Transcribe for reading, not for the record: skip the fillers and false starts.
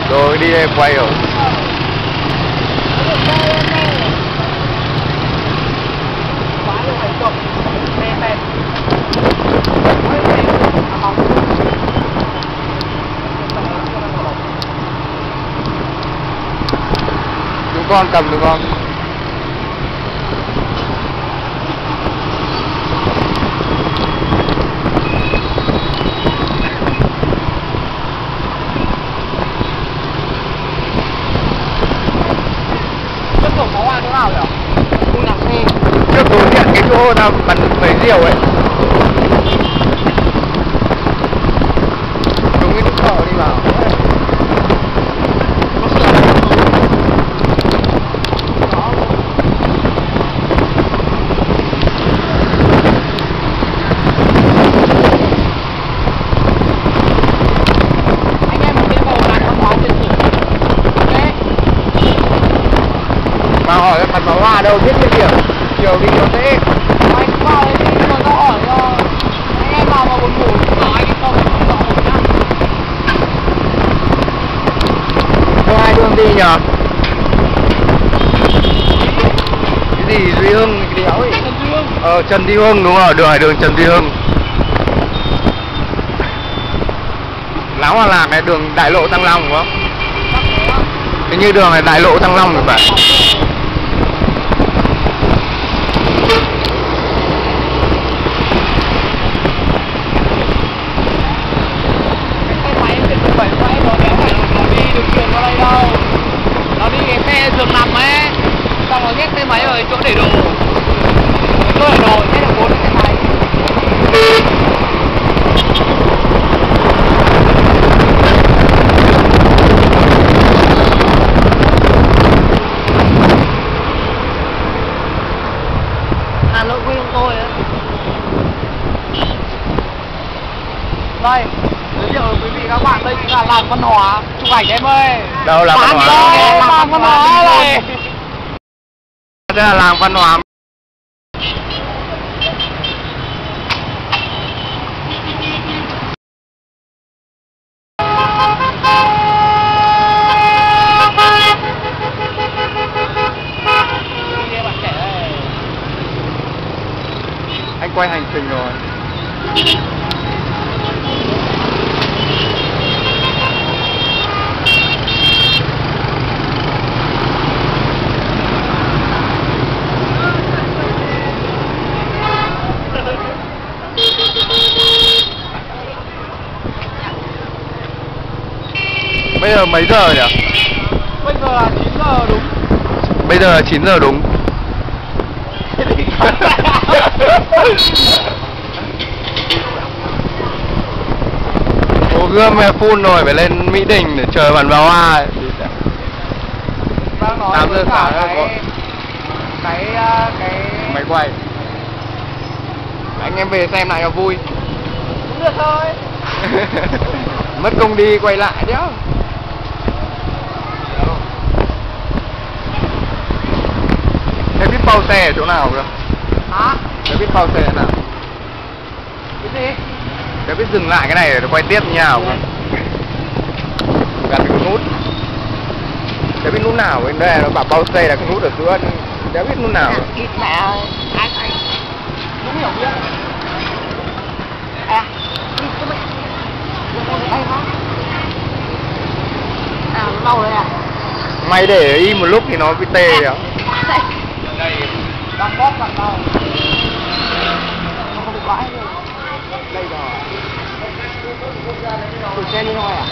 Rồi đi đây quay rồi. Chúng con cầm được không? Trước cổng có hoa chỗ nào nhỉ? Khu nhà xe. Trước đối diện cái chỗ nào bắn mấy diều ấy. Đúng cái nút thở đi vào. Mà hỏi bắn pháo hoa đâu biết địa điểm, chiều đi cho dễ. Anh vào đây đi, mà tao hỏi cho anh em vào mà buồn ngủ bảo anh không rõ nhá. Có hai đường đi nhờ? Cái gì Duy Hưng cái đéo ấy? Trần Duy Hưng. Trần Duy Hưng đúng rồi, đường Trần Duy Hưng. Láo Hòa Lạc này đường đại lộ Thăng Long đúng không? Hình như đường này đại lộ Thăng Long rồi phải. Nó đi cái xe giường nằm ấy, xong rồi nhét xe máy ở chỗ để đồ, chỗ để đồ nhét được 4 cái xe máy. Hà Nội quê của tôi ấy. Đây, giới thiệu quý vị các bạn, đây chính là làng văn hóa, chụp ảnh em ơi. Đâu là văn hóa? Đây, làng văn hóa này. Đây là làng văn hóa. Anh quay hành trình rồi. Bây giờ mấy giờ nhỉ? Bây giờ là 9 giờ đúng. Bây giờ là 9 giờ đúng. Hồ Gươm full rồi, phải lên Mỹ Đình để chờ bắn pháo hoa. Đang nói 8 giờ sáng cái máy quay. Anh em về xem lại cho vui. cũng được thôi. Mất công đi quay lại chứ. Em biết bao xe ở chỗ nào cơ? Hả? Em biết bao xe ở nào? Cái gì? Em biết dừng lại cái này để quay tiếp như nào cơ? Gắn cái nút. Em biết nút nào? Bên đây nó bảo bao xe là cái nút ở giữa. Em biết nút nào? Ít mẹ ơi. Ai đúng hiểu biết. À, đây hả? À, nó đâu đây à? Mày để im một lúc thì nó bị tê rồi. Đây. Đang bóp vào đâu? Nó không bị vãi rồi. Đây rồi. Tụi xe đi thôi à?